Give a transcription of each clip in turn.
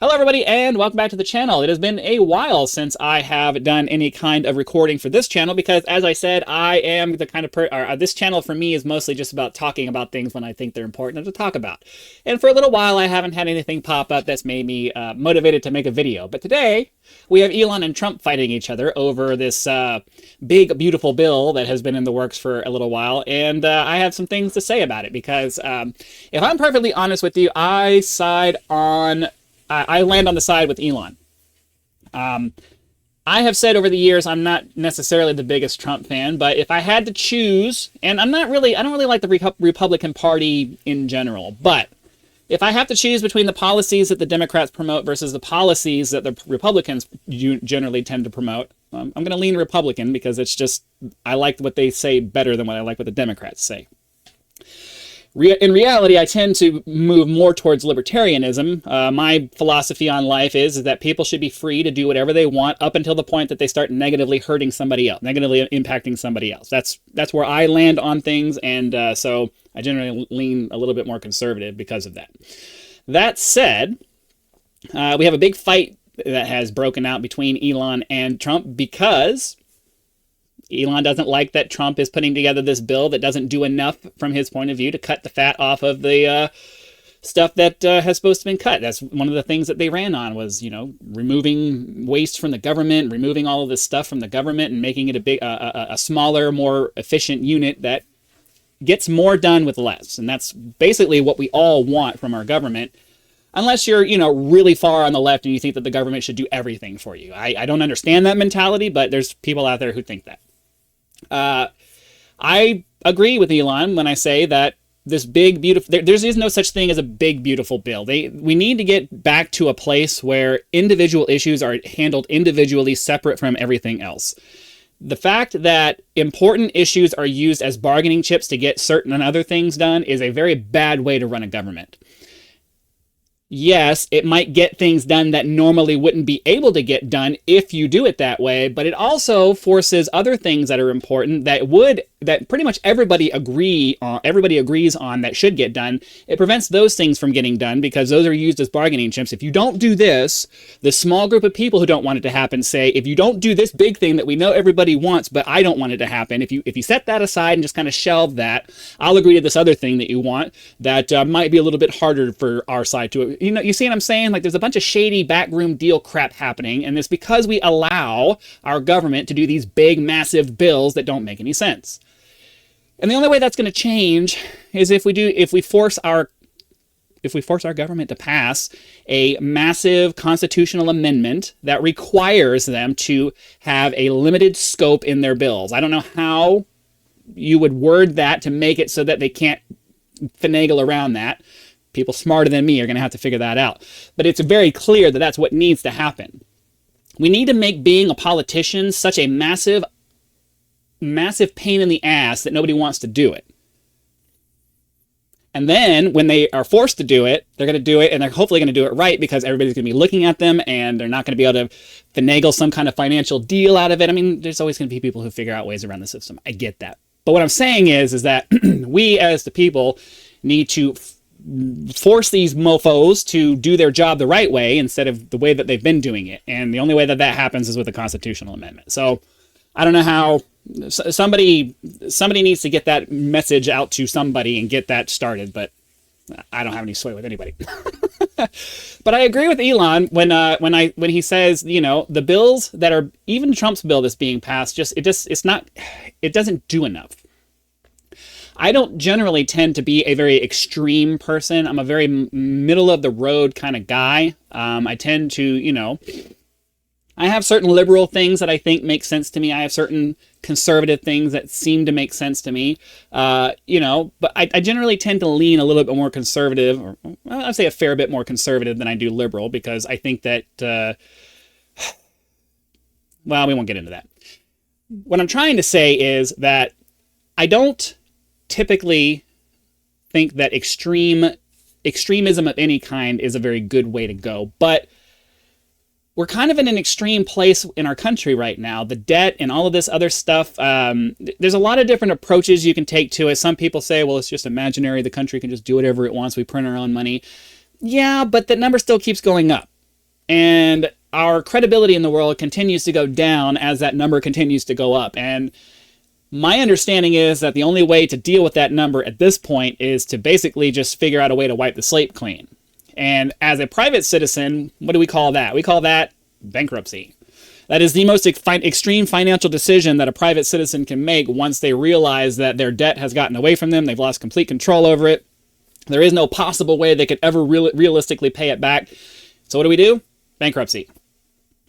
Hello everybody and welcome back to the channel. It has been a while since I have done any kind of recording for this channel because, as I said, I am the kind of this channel for me is mostly just about talking about things when I think they're important to talk about. And for a little while I haven't had anything pop up that's made me motivated to make a video. But today we have Elon and Trump fighting each other over this big, beautiful bill that has been in the works for a little while. And I have some things to say about it because if I'm perfectly honest with you, I land on the side with Elon. I have said over the years I'm not necessarily the biggest Trump fan, but if I had to choose, and I don't really like the Republican Party in general, but if I have to choose between the policies that the Democrats promote versus the policies that the Republicans generally tend to promote, I'm going to lean Republican because I like what they say better than what I like what the Democrats say. In reality, I tend to move more towards libertarianism. My philosophy on life is that people should be free to do whatever they want up until the point that they start negatively hurting somebody else, negatively impacting somebody else. That's where I land on things, and so I generally lean a little bit more conservative because of that. That said, we have a big fight that has broken out between Elon and Trump because Elon doesn't like that Trump is putting together this bill that doesn't do enough from his point of view to cut the fat off of the stuff that has supposed to have been cut. That's one of the things that they ran on was, removing waste from the government, removing all of this stuff from the government and making it a smaller, more efficient unit that gets more done with less. And that's basically what we all want from our government. Unless you're, really far on the left and you think that the government should do everything for you. I don't understand that mentality, but there's people out there who think that. I agree with Elon when I say that this big, beautiful, there is no such thing as a big, beautiful bill. We need to get back to a place where individual issues are handled individually, separate from everything else. The fact that important issues are used as bargaining chips to get certain other things done is a very bad way to run a government. Yes, it might get things done that normally wouldn't be able to get done if you do it that way, but it also forces other things that are important that pretty much everybody agrees on that should get done. It prevents those things from getting done because those are used as bargaining chips. If you don't do this, the small group of people who don't want it to happen say, if you don't do this big thing that we know everybody wants, but I don't want it to happen, if you set that aside and just kind of shelve that, I'll agree to this other thing that you want that might be a little bit harder for our side to. You see what I'm saying? Like there's a bunch of shady backroom deal crap happening, and it's because we allow our government to do these big, massive bills that don't make any sense. And the only way that's going to change is if we force our government to pass a massive constitutional amendment that requires them to have a limited scope in their bills. I don't know how you would word that to make it so that they can't finagle around that. People smarter than me are going to have to figure that out. But it's very clear that that's what needs to happen. We need to make being a politician such a massive pain in the ass that nobody wants to do it. And then when they are forced to do it, they're going to do it, and they're hopefully going to do it right because everybody's going to be looking at them, and they're not going to be able to finagle some kind of financial deal out of it. I mean, there's always going to be people who figure out ways around the system. I get that. But what I'm saying is that we as the people need to force these mofos to do their job the right way instead of the way that they've been doing it. And the only way that happens is with a constitutional amendment. So I don't know how somebody needs to get that message out to somebody and get that started, but I don't have any sway with anybody. But I agree with Elon when he says, the bills that are, even Trump's bill that's being passed, it doesn't do enough. I don't generally tend to be a very extreme person. I'm a very middle of the road kind of guy. I tend to, I have certain liberal things that I think make sense to me. I have certain conservative things that seem to make sense to me. But I generally tend to lean a little bit more conservative, or I'd say a fair bit more conservative than I do liberal, because I think that, well, we won't get into that. What I'm trying to say is that I don't typically think that extremism of any kind is a very good way to go, but we're kind of in an extreme place in our country right now. The debt and all of this other stuff, there's a lot of different approaches you can take to it. Some people say, well, it's just imaginary. The country can just do whatever it wants. We print our own money. Yeah, but the number still keeps going up. And our credibility in the world continues to go down as that number continues to go up. And my understanding is that the only way to deal with that number at this point is to basically just figure out a way to wipe the slate clean. And as a private citizen, what do we call that? We call that bankruptcy. That is the most extreme financial decision that a private citizen can make once they realize that their debt has gotten away from them. They've lost complete control over it. There is no possible way they could ever realistically pay it back. So what do? Bankruptcy.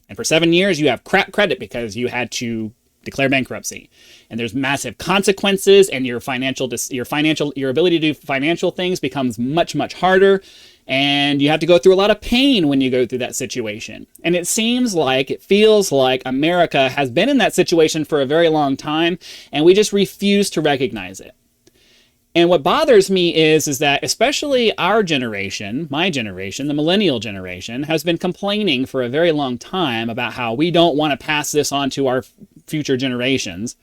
And for 7 years, you have crap credit because you had to declare bankruptcy. And there's massive consequences, and your ability to do financial things becomes much, much harder. And you have to go through a lot of pain when you go through that situation. And it feels like America has been in that situation for a very long time, and we just refuse to recognize it. And what bothers me is that especially our generation, my generation, the millennial generation, has been complaining for a very long time about how we don't want to pass this on to our future generations.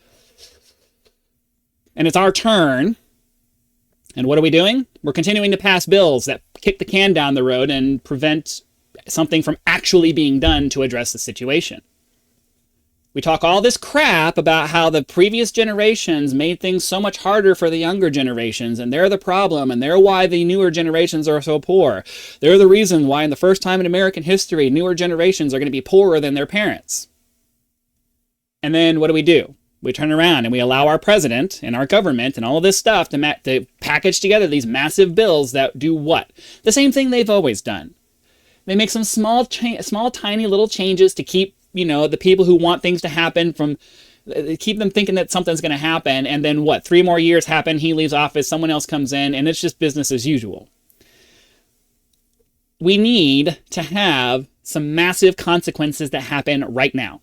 And it's our turn. And what are we doing? We're continuing to pass bills that kick the can down the road and prevent something from actually being done to address the situation. We talk all this crap about how the previous generations made things so much harder for the younger generations, and they're the problem, and they're why the newer generations are so poor. They're the reason why in the first time in American history, newer generations are going to be poorer than their parents. And then what do? We turn around and we allow our president and our government and all of this stuff to package together these massive bills that do what? The same thing they've always done. They make some small, tiny little changes to keep, the people who want things to happen keep them thinking that something's going to happen. And then what? 3 more years happen, he leaves office, someone else comes in, and it's just business as usual. We need to have some massive consequences that happen right now.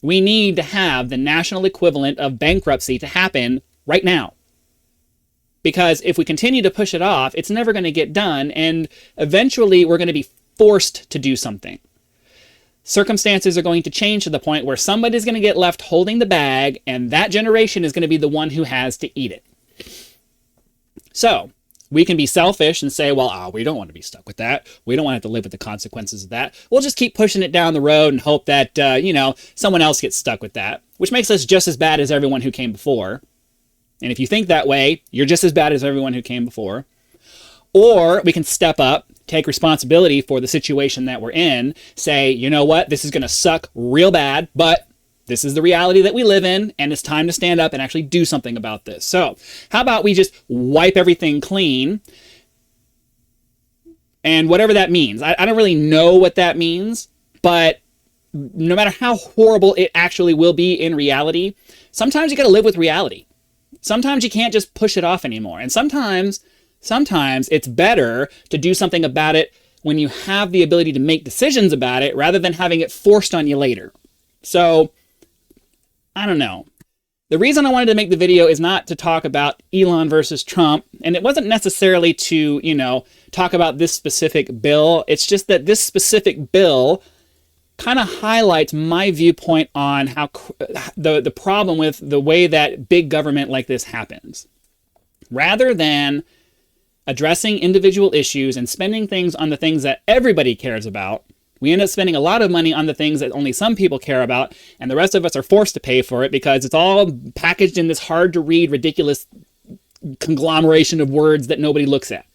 We need to have the national equivalent of bankruptcy to happen right now. Because if we continue to push it off, it's never going to get done, and eventually we're going to be forced to do something. Circumstances are going to change to the point where somebody's going to get left holding the bag, and that generation is going to be the one who has to eat it. So, we can be selfish and say, well, we don't want to be stuck with that. We don't want to have to live with the consequences of that. We'll just keep pushing it down the road and hope that, someone else gets stuck with that, which makes us just as bad as everyone who came before. And if you think that way, you're just as bad as everyone who came before. Or we can step up, take responsibility for the situation that we're in, say, you know what, this is going to suck real bad, but this is the reality that we live in, and it's time to stand up and actually do something about this. So how about we just wipe everything clean? And whatever that means. I don't really know what that means, but no matter how horrible it actually will be in reality, sometimes you got to live with reality. Sometimes you can't just push it off anymore. And sometimes it's better to do something about it when you have the ability to make decisions about it rather than having it forced on you later. So, I don't know. The reason I wanted to make the video is not to talk about Elon versus Trump, and it wasn't necessarily to, talk about this specific bill. It's just that this specific bill kind of highlights my viewpoint on how the problem with the way that big government like this happens. Rather than addressing individual issues and spending things on the things that everybody cares about, we end up spending a lot of money on the things that only some people care about, and the rest of us are forced to pay for it because it's all packaged in this hard-to-read, ridiculous conglomeration of words that nobody looks at.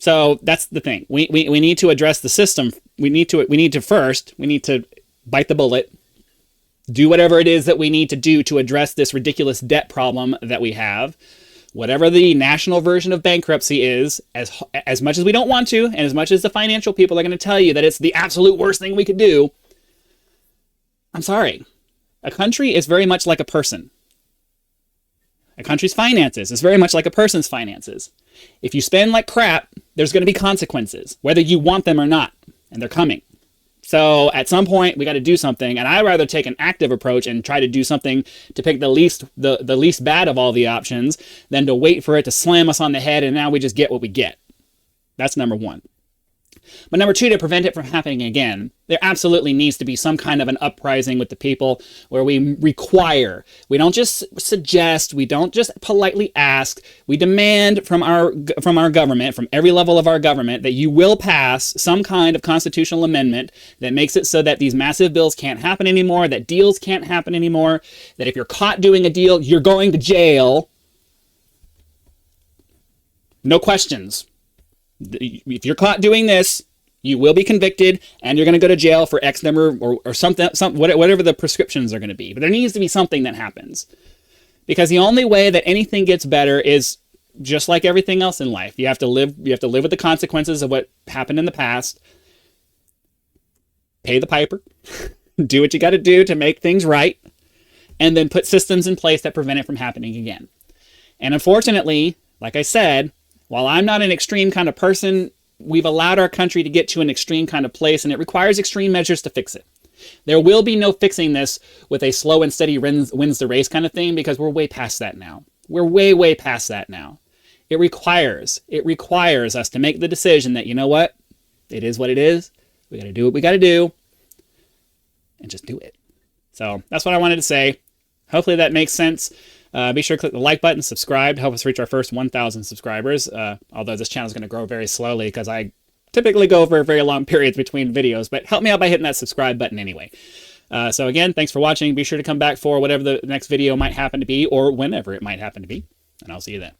So that's the thing. We need to address the system. We need to bite the bullet, do whatever it is that we need to do to address this ridiculous debt problem that we have. Whatever the national version of bankruptcy is, as much as we don't want to, and as much as the financial people are going to tell you that it's the absolute worst thing we could do, I'm sorry. A country is very much like a person. A country's finances is very much like a person's finances. If you spend like crap, there's going to be consequences, whether you want them or not, and they're coming. So at some point, we got to do something, and I'd rather take an active approach and try to do something to pick the least bad of all the options than to wait for it to slam us on the head, and now we just get what we get. That's number one. But number two, to prevent it from happening again, there absolutely needs to be some kind of an uprising with the people where we require, we don't just suggest, we don't just politely ask, we demand from our government, from every level of our government, that you will pass some kind of constitutional amendment that makes it so that these massive bills can't happen anymore, that deals can't happen anymore, that if you're caught doing a deal, you're going to jail. No questions. If you're caught doing this, you will be convicted and you're going to go to jail for X number or something, whatever the prescriptions are going to be. But there needs to be something that happens, because the only way that anything gets better is just like everything else in life. You have to live with the consequences of what happened in the past. Pay the piper, do what you got to do to make things right, and then put systems in place that prevent it from happening again. And unfortunately, like I said, while I'm not an extreme kind of person, we've allowed our country to get to an extreme kind of place, and it requires extreme measures to fix it. There will be no fixing this with a slow and steady wins the race kind of thing, because we're way past that now. We're way, way past that now. It requires us to make the decision that, you know what? It is what it is. We got to do what we got to do, and just do it. So that's what I wanted to say. Hopefully that makes sense. Be sure to click the like button, subscribe to help us reach our first 1,000 subscribers. Although this channel is going to grow very slowly because I typically go for very long periods between videos. But help me out by hitting that subscribe button anyway. So again, thanks for watching. Be sure to come back for whatever the next video might happen to be, or whenever it might happen to be. And I'll see you then.